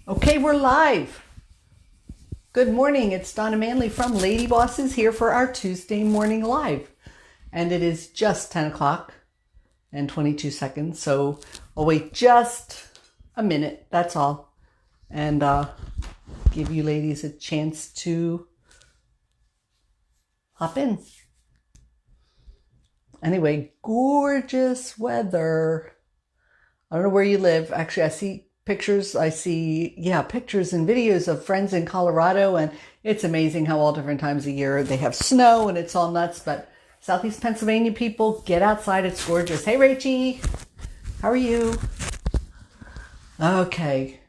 Okay, we're live. Good morning. It's Donna Manley from Lady Bosses here for our Tuesday morning live. And it is just 10 o'clock and 22 seconds. So I'll wait just a minute. That's all. And give you ladies a chance to hop in. Anyway, gorgeous weather. I don't know where you live. Actually, I see pictures. Pictures and videos of friends in Colorado, and it's amazing how all different times of year they have snow and it's all nuts. But Southeast Pennsylvania people, get outside. It's gorgeous. Hey, Rachie. How are you? Okay.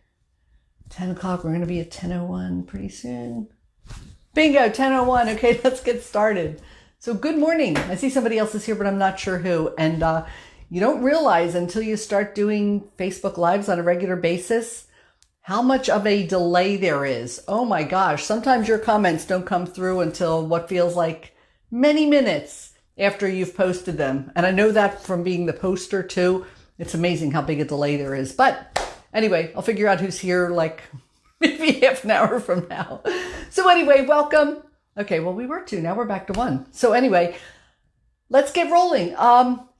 10 o'clock. We're going to be at 10:01 pretty soon. Bingo, 10:01. Okay, let's get started. So good morning. I see somebody else is here, but I'm not sure who. And you don't realize until you start doing Facebook Lives on a regular basis how much of a delay there is. Oh my gosh. Sometimes your comments don't come through until what feels like many minutes after you've posted them. And I know that from being the poster too. It's amazing how big a delay there is. But anyway, I'll figure out who's here like maybe half an hour from now. So anyway, welcome. Okay, well, we were 2. Now we're back to 1. So anyway, let's get rolling.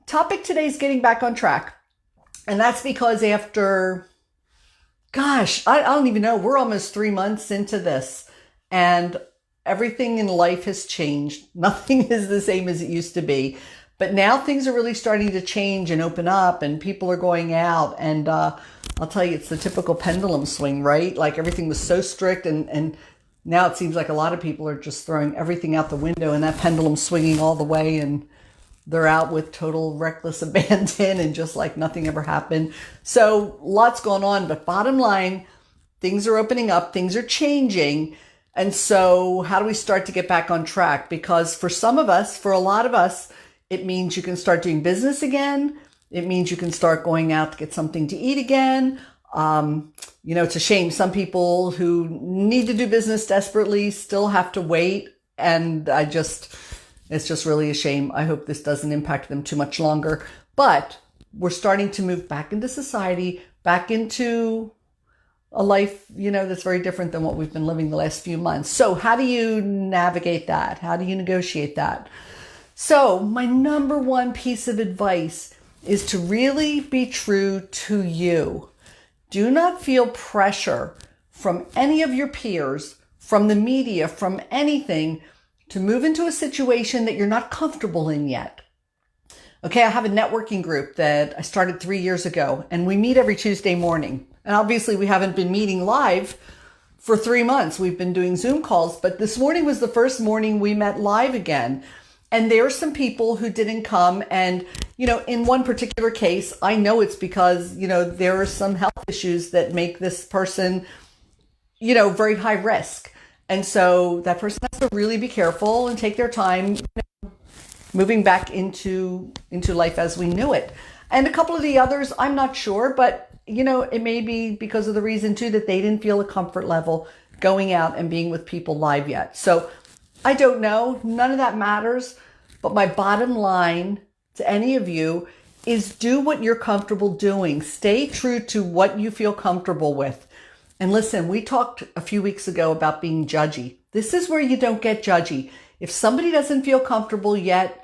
Topic today is getting back on track. And that's because after, I don't even know, we're almost 3 months into this. And everything in life has changed. Nothing is the same as it used to be. But now things are really starting to change and open up, and people are going out. And I'll tell you, it's the typical pendulum swing, right? Like everything was so strict, and now it seems like a lot of people are just throwing everything out the window, and that pendulum swinging all the way, and they're out with total reckless abandon and just like nothing ever happened. So lots going on, but bottom line, things are opening up, things are changing. And so how do we start to get back on track? Because for some of us, for a lot of us, it means you can start doing business again. It means you can start going out to get something to eat again. It's a shame. Some people who need to do business desperately still have to wait. And it's just really a shame. I hope this doesn't impact them too much longer. But we're starting to move back into society, back into a life, that's very different than what we've been living the last few months. So how do you navigate that? How do you negotiate that? So my number one piece of advice is to really be true to you. Do not feel pressure from any of your peers, from the media, from anything to move into a situation that you're not comfortable in yet. Okay, I have a networking group that I started 3 years ago, and we meet every Tuesday morning. And obviously we haven't been meeting live for 3 months. We've been doing Zoom calls, but this morning was the first morning we met live again. And there are some people who didn't come. And, in one particular case, I know it's because, there are some health issues that make this person, very high risk. And so that person has to really be careful and take their time moving back into life as we knew it. And a couple of the others, I'm not sure, but, it may be because of the reason too that they didn't feel a comfort level going out and being with people live yet. So I don't know. None of that matters. But my bottom line to any of you is do what you're comfortable doing. Stay true to what you feel comfortable with. And listen, we talked a few weeks ago about being judgy. This is where you don't get judgy. If somebody doesn't feel comfortable yet,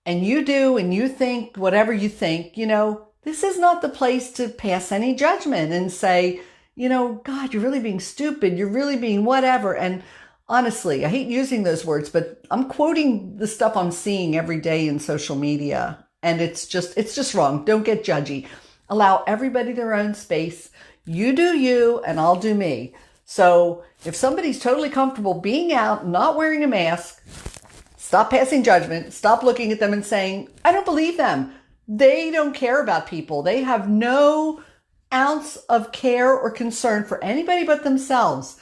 and you do, and you think whatever you think, this is not the place to pass any judgment and say, God, you're really being stupid. You're really being whatever. And honestly, I hate using those words, but I'm quoting the stuff I'm seeing every day in social media. And it's just wrong. Don't get judgy. Allow everybody their own space. You do you, and I'll do me. So if somebody's totally comfortable being out, not wearing a mask, stop passing judgment. Stop looking at them and saying, I don't believe them. They don't care about people. They have no ounce of care or concern for anybody but themselves.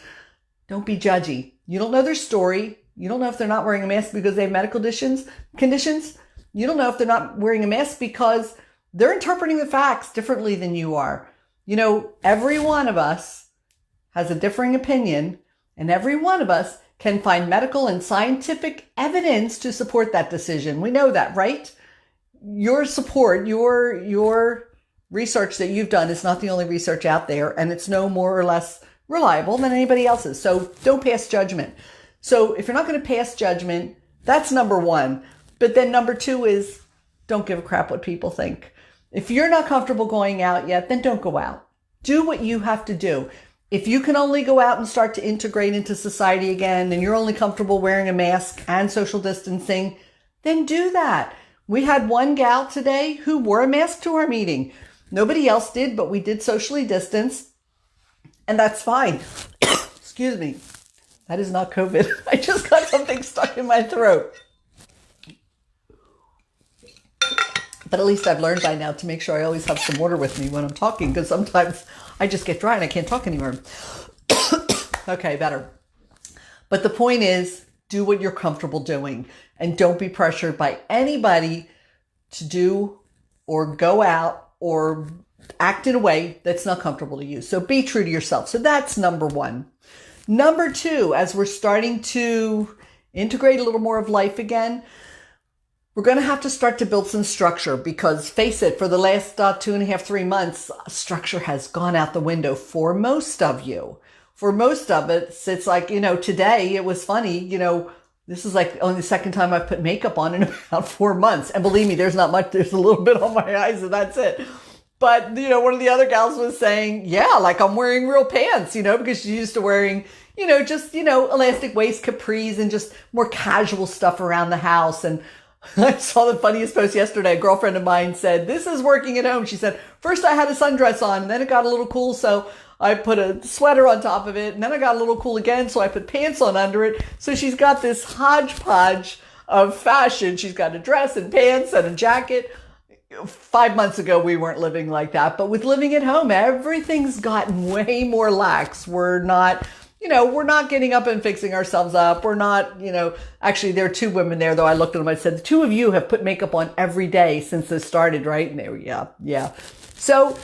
Don't be judgy. You don't know their story. You don't know if they're not wearing a mask because they have medical conditions. You don't know if they're not wearing a mask because they're interpreting the facts differently than you are. Every one of us has a differing opinion, and every one of us can find medical and scientific evidence to support that decision. We know that, right? Your support, your research that you've done is not the only research out there, and it's no more or less reliable than anybody else's. So don't pass judgment. So if you're not going to pass judgment, that's number one. But then number two is don't give a crap what people think. If you're not comfortable going out yet, then don't go out. Do what you have to do. If you can only go out and start to integrate into society again, and you're only comfortable wearing a mask and social distancing, then do that. We had one gal today who wore a mask to our meeting. Nobody else did, but we did socially distance, and that's fine. Excuse me. That is not COVID. I just got something stuck in my throat. But at least I've learned by now to make sure I always have some water with me when I'm talking, because sometimes I just get dry and I can't talk anymore. Okay, better. But the point is, do what you're comfortable doing, and don't be pressured by anybody to do or go out or act in a way that's not comfortable to you. So be true to yourself. So that's number one. Number two, as we're starting to integrate a little more of life again, we're going to have to start to build some structure, because face it, for the last 2.5, 3 months, structure has gone out the window for most of you. For most of it, it's like, today it was funny, this is like only the second time I've put makeup on in about 4 months. And believe me, there's not much, there's a little bit on my eyes and that's it. But, one of the other gals was saying, yeah, like I'm wearing real pants, because she's used to wearing, just, elastic waist capris and just more casual stuff around the house. And I saw the funniest post yesterday. A girlfriend of mine said, this is working at home. She said, first I had a sundress on, and then it got a little cool, so I put a sweater on top of it, and then I got a little cool again, so I put pants on under it. So she's got this hodgepodge of fashion. She's got a dress and pants and a jacket. 5 months ago, we weren't living like that. But with living at home, everything's gotten way more lax. We're not getting up and fixing ourselves up. We're not, actually there are two women there, though. I looked at them, I said, the two of you have put makeup on every day since this started, right? And they were, yeah. So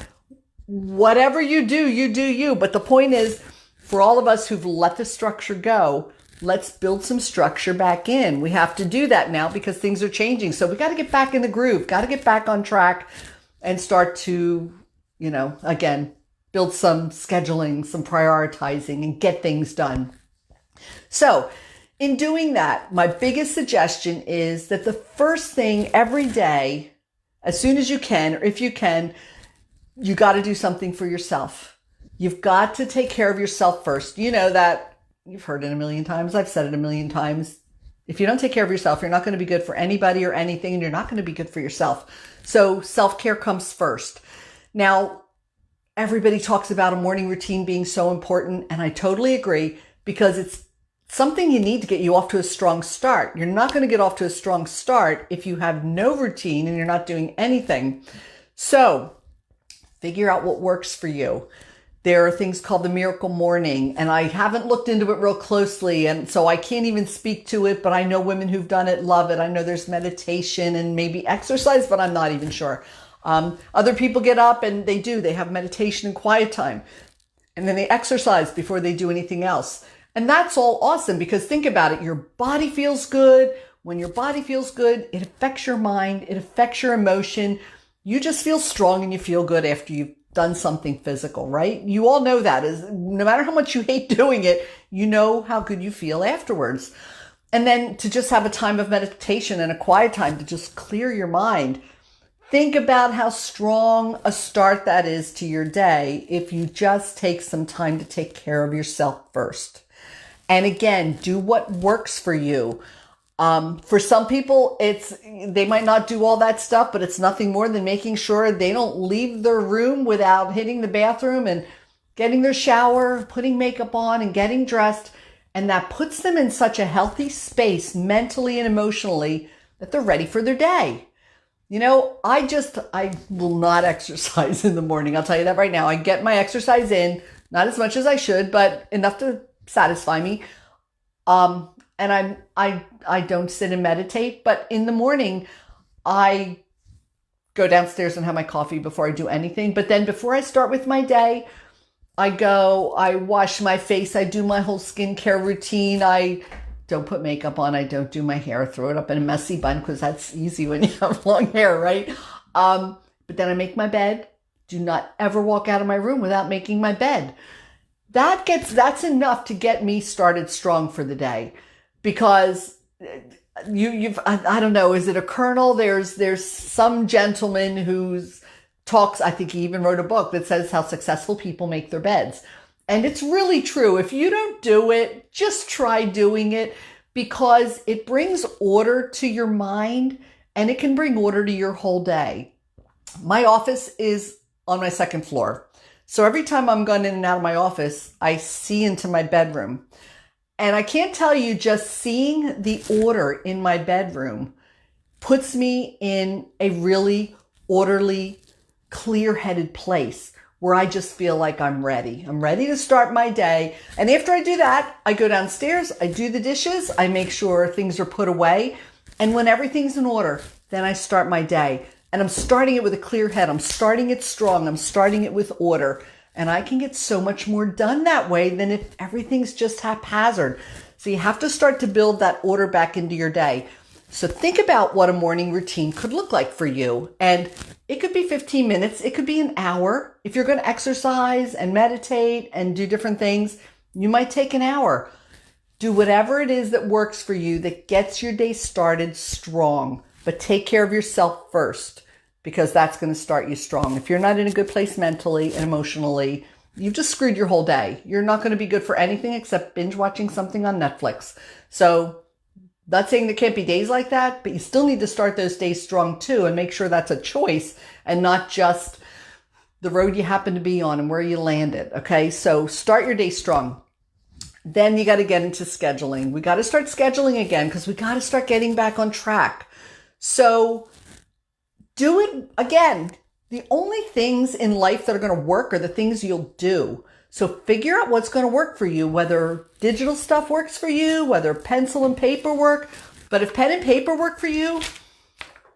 whatever you do, you. But the point is, for all of us who've let the structure go, let's build some structure back in. We have to do that now because things are changing. So we got to get back in the groove, got to get back on track and start to, again, build some scheduling, some prioritizing, and get things done. So in doing that, my biggest suggestion is that the first thing every day, as soon as you can, or if you can, you got to do something for yourself. You've got to take care of yourself first. You know that. You've heard it a million times. I've said it a million times. If you don't take care of yourself, you're not going to be good for anybody or anything, and you're not going to be good for yourself. So self-care comes first. Now, everybody talks about a morning routine being so important, and I totally agree, because it's something you need to get you off to a strong start. You're not going to get off to a strong start if you have no routine and you're not doing anything. So figure out what works for you. There are things called the Miracle Morning, and I haven't looked into it real closely, and so I can't even speak to it, but I know women who've done it love it. I know there's meditation and maybe exercise, but I'm not even sure. Other people get up and they have meditation and quiet time, and then they exercise before they do anything else. And that's all awesome, because think about it. Your body feels good. When your body feels good, it affects your mind. It affects your emotion. You just feel strong and you feel good after you've done something physical, right? You all know that. Is no matter how much you hate doing it, you know how good you feel afterwards. And then to just have a time of meditation and a quiet time to just clear your mind. Think about how strong a start that is to your day if you just take some time to take care of yourself first. And again, do what works for you. For some people, they might not do all that stuff, but it's nothing more than making sure they don't leave their room without hitting the bathroom and getting their shower, putting makeup on and getting dressed. And that puts them in such a healthy space mentally and emotionally that they're ready for their day. I will not exercise in the morning. I'll tell you that right now. I get my exercise in, not as much as I should, but enough to satisfy me. And I don't sit and meditate, but in the morning, I go downstairs and have my coffee before I do anything. But then before I start with my day, I wash my face. I do my whole skincare routine. I don't put makeup on. I don't do my hair, throw it up in a messy bun, because that's easy when you have long hair, right? But then I make my bed. Do not ever walk out of my room without making my bed. That's enough to get me started strong for the day, because I don't know, is it a colonel? There's some gentleman who's talks, I think he even wrote a book that says how successful people make their beds. And it's really true. If you don't do it, just try doing it, because it brings order to your mind and it can bring order to your whole day. My office is on my second floor. So every time I'm going in and out of my office, I see into my bedroom. And I can't tell you, just seeing the order in my bedroom puts me in a really orderly, clear-headed place where I just feel like I'm ready. I'm ready to start my day. And after I do that, I go downstairs, I do the dishes, I make sure things are put away. And when everything's in order, then I start my day. And I'm starting it with a clear head. I'm starting it strong. I'm starting it with order. And I can get so much more done that way than if everything's just haphazard. So you have to start to build that order back into your day. So think about what a morning routine could look like for you. And it could be 15 minutes. It could be an hour. If you're going to exercise and meditate and do different things, you might take an hour. Do whatever it is that works for you that gets your day started strong. But take care of yourself first, because that's going to start you strong. If you're not in a good place mentally and emotionally, you've just screwed your whole day. You're not going to be good for anything except binge watching something on Netflix. So not saying there can't be days like that, but you still need to start those days strong too, and make sure that's a choice and not just the road you happen to be on and where you landed. Okay, so start your day strong. Then you got to get into scheduling. We got to start scheduling again, because we got to start getting back on track. So do it again. The only things in life that are going to work are the things you'll do. So figure out what's going to work for you, whether digital stuff works for you, whether pencil and paper work. But if pen and paper work for you,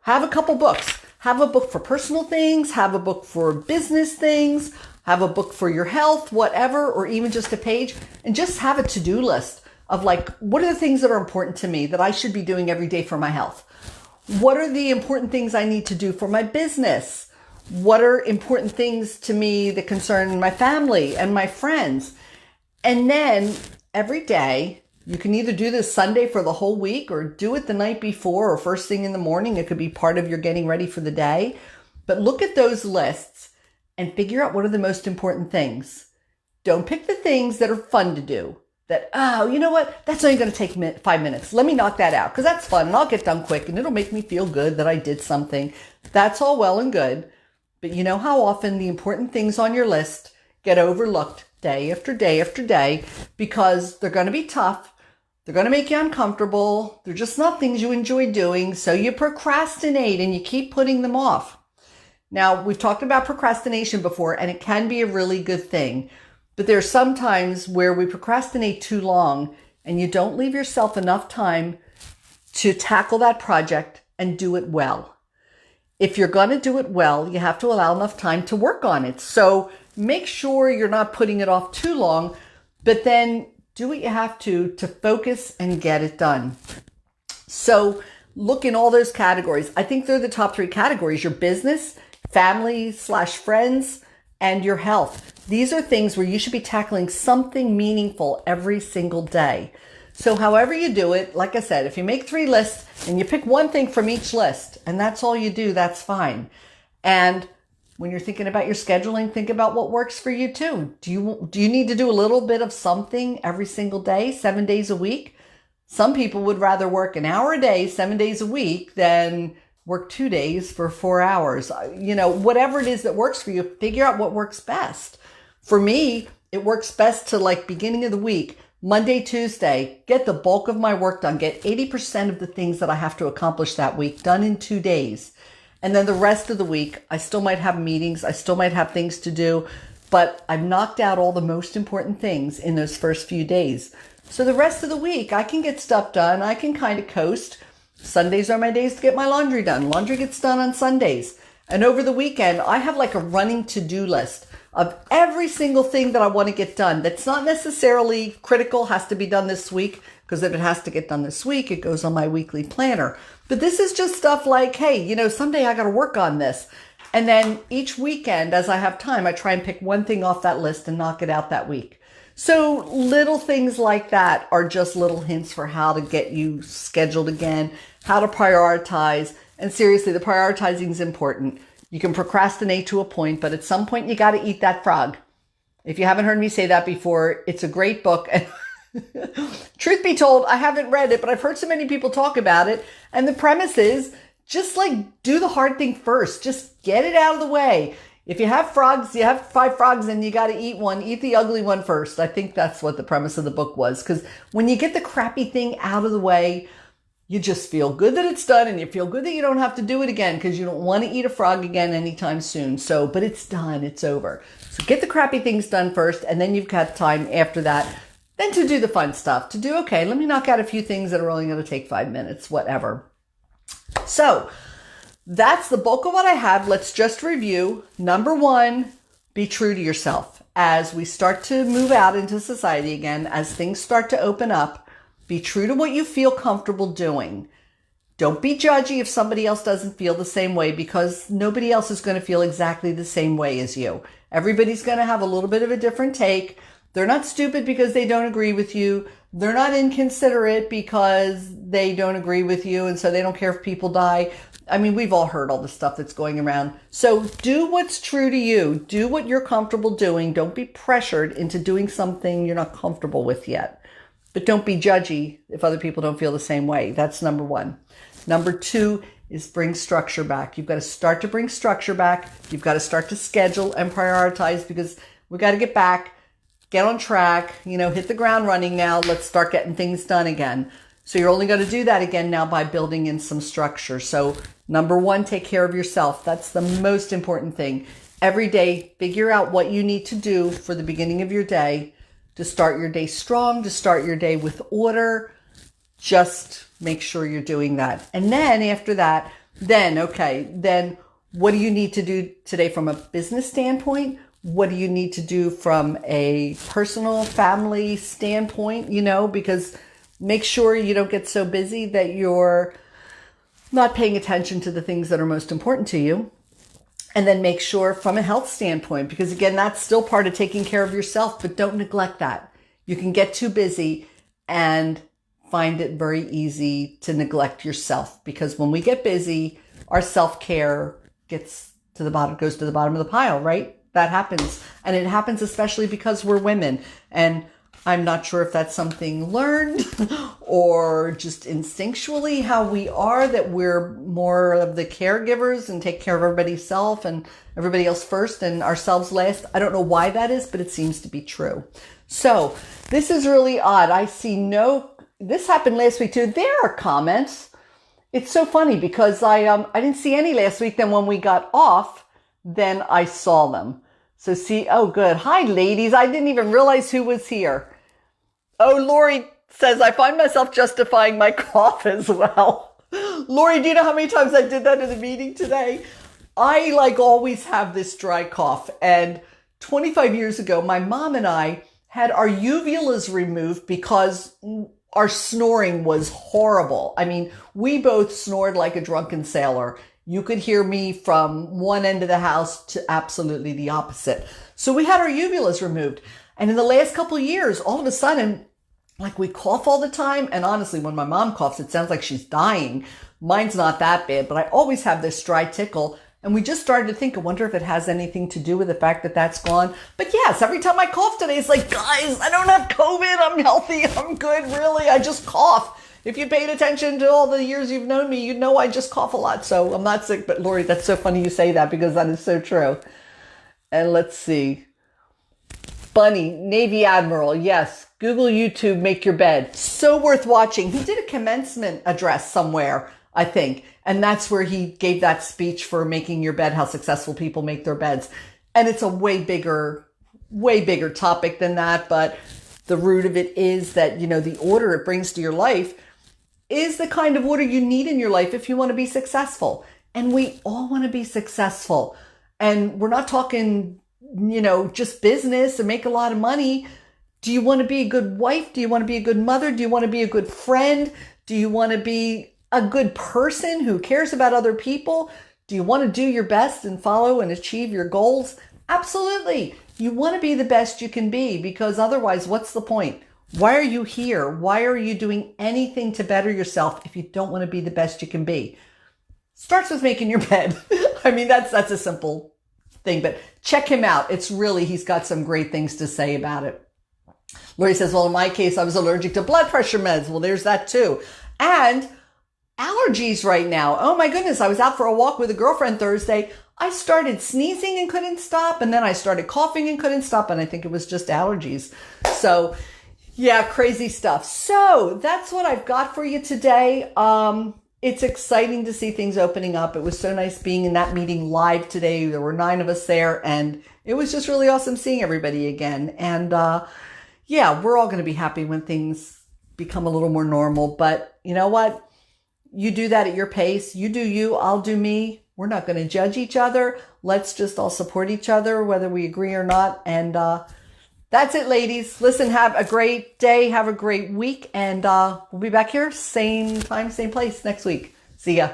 have a couple books. Have a book for personal things, have a book for business things, have a book for your health, whatever, or even just a page, and just have a to-do list of like, what are the things that are important to me that I should be doing every day for my health? What are the important things I need to do for my business? What are important things to me that concern my family and my friends? And then every day, you can either do this Sunday for the whole week or do it the night before or first thing in the morning. It could be part of your getting ready for the day. But look at those lists and figure out what are the most important things. Don't pick the things that are fun to do. That, oh, you know what? That's only going to take 5 minutes. Let me knock that out because that's fun and I'll get done quick and it'll make me feel good that I did something. That's all well and good. But you know how often the important things on your list get overlooked day after day after day because they're going to be tough. They're going to make you uncomfortable. They're just not things you enjoy doing. So you procrastinate and you keep putting them off. Now, we've talked about procrastination before and it can be a really good thing. But there are some times where we procrastinate too long and you don't leave yourself enough time to tackle that project and do it well. If you're going to do it well, you have to allow enough time to work on it. So make sure you're not putting it off too long, but then do what you have to focus and get it done. So look in all those categories. I think they're the top 3 categories: your business, family/friends, and your health. These are things where you should be tackling something meaningful every single day. So however you do it, like I said, if you make 3 lists and you pick one thing from each list and that's all you do, that's fine. And when you're thinking about your scheduling, think about what works for you too. Do you need to do a little bit of something every single day, 7 days a week? Some people would rather work an hour a day, 7 days a week than work 2 days for 4 hours. You know, whatever it is that works for you, figure out what works best. For me, it works best to like beginning of the week, Monday, Tuesday, get the bulk of my work done, get 80% of the things that I have to accomplish that week done in 2 days. And then the rest of the week, I still might have meetings, I still might have things to do, but I've knocked out all the most important things in those first few days. So the rest of the week, I can get stuff done, I can kind of coast. Sundays are my days to get my laundry done. Laundry gets done on Sundays. And over the weekend, I have like a running to-do list of every single thing that I want to get done. That's not necessarily critical, has to be done this week, because if it has to get done this week, it goes on my weekly planner. But this is just stuff like, hey, you know, someday I got to work on this. And then each weekend, as I have time, I try and pick one thing off that list and knock it out that week. So little things like that are just little hints for how to get you scheduled again, how to prioritize. And seriously, the prioritizing is important. You can procrastinate to a point, but at some point you got to eat that frog. If you haven't heard me say that before, it's a great book. And truth be told, I haven't read it, but I've heard so many people talk about it. And the premise is just like do the hard thing first. Just get it out of the way. If you have frogs, you have 5 frogs and you got to eat one, eat the ugly one first. I think that's what the premise of the book was. Because when you get the crappy thing out of the way, you just feel good that it's done and you feel good that you don't have to do it again because you don't want to eat a frog again anytime soon. So, but it's done. It's over. So get the crappy things done first and then you've got time after that then to do the fun stuff. To do, okay, let me knock out a few things that are only going to take 5 minutes, whatever. So that's the bulk of what I have. Let's just review. Number 1, be true to yourself. As we start to move out into society again, as things start to open up, be true to what you feel comfortable doing. Don't be judgy if somebody else doesn't feel the same way because nobody else is going to feel exactly the same way as you. Everybody's going to have a little bit of a different take. They're not stupid because they don't agree with you. They're not inconsiderate because they don't agree with you and so they don't care if people die. I mean, we've all heard all the stuff that's going around. So do what's true to you. Do what you're comfortable doing. Don't be pressured into doing something you're not comfortable with yet. But don't be judgy if other people don't feel the same way. That's number 1. Number 2 is bring structure back. You've got to start to bring structure back. You've got to start to schedule and prioritize because we got to get back, get on track, hit the ground running now. Let's start getting things done again. So you're only going to do that again now by building in some structure. So number 1, take care of yourself. That's the most important thing. Every day, figure out what you need to do for the beginning of your day to start your day strong, to start your day with order. Just make sure you're doing that. And then after that, then what do you need to do today from a business standpoint? What do you need to do from a personal family standpoint? Because make sure you don't get so busy that you're not paying attention to the things that are most important to you. And then make sure from a health standpoint, because again, that's still part of taking care of yourself, but don't neglect that. You can get too busy and find it very easy to neglect yourself because when we get busy, our self-care goes to the bottom of the pile, right? That happens. And it happens especially because we're women. And I'm not sure if that's something learned or just instinctually how we are, that we're more of the caregivers and take care of everybody's self and everybody else first and ourselves last. I don't know why that is, but it seems to be true. So this is really odd. This happened last week too. There are comments. It's so funny because I didn't see any last week. Then when we got off, then I saw them. So see, oh good. Hi ladies. I didn't even realize who was here. Oh, Lori says, I find myself justifying my cough as well. Lori, do you know how many times I did that in the meeting today? I always have this dry cough. And 25 years ago, my mom and I had our uvulas removed because our snoring was horrible. I mean, we both snored like a drunken sailor. You could hear me from one end of the house to absolutely the opposite. So we had our uvulas removed. And in the last couple of years, all of a sudden, we cough all the time. And honestly, when my mom coughs, it sounds like she's dying. Mine's not that bad, but I always have this dry tickle. And we just started to think, I wonder if it has anything to do with the fact that that's gone. But yes, every time I cough today, it's like, guys, I don't have COVID. I'm healthy. I'm good. Really, I just cough. If you paid attention to all the years you've known me, you'd know I just cough a lot. So I'm not sick. But Lori, that's so funny you say that because that is so true. And let's see. Bunny, Navy Admiral, yes. Google YouTube, make your bed. So worth watching. He did a commencement address somewhere, I think. And that's where he gave that speech for making your bed, how successful people make their beds. And it's a way bigger topic than that. But the root of it is that, the order it brings to your life is the kind of order you need in your life if you want to be successful. And we all want to be successful. And we're not talking just business and make a lot of money. Do you want to be a good wife? Do you want to be a good mother? Do you want to be a good friend? Do you want to be a good person who cares about other people? Do you want to do your best and follow and achieve your goals? Absolutely. You want to be the best you can be, because otherwise, what's the point? Why are you here? Why are you doing anything to better yourself if you don't want to be the best you can be? Starts with making your bed. I mean, that's a simple thing, but check him out. He's got some great things to say about it. Lori says, well, in my case, I was allergic to blood pressure meds. Well, there's that too. And allergies right now. Oh my goodness. I was out for a walk with a girlfriend Thursday. I started sneezing and couldn't stop. And then I started coughing and couldn't stop. And I think it was just allergies. So yeah, crazy stuff. So that's what I've got for you today. It's exciting to see things opening up. It was so nice being in that meeting live today. There were 9 of us there, and it was just really awesome seeing everybody again. And yeah, we're all going to be happy when things become a little more normal. But you know what? You do that at your pace. You do you, I'll do me. We're not going to judge each other. Let's just all support each other, whether we agree or not. And that's it, ladies. Listen, have a great day. Have a great week. And we'll be back here same time, same place next week. See ya.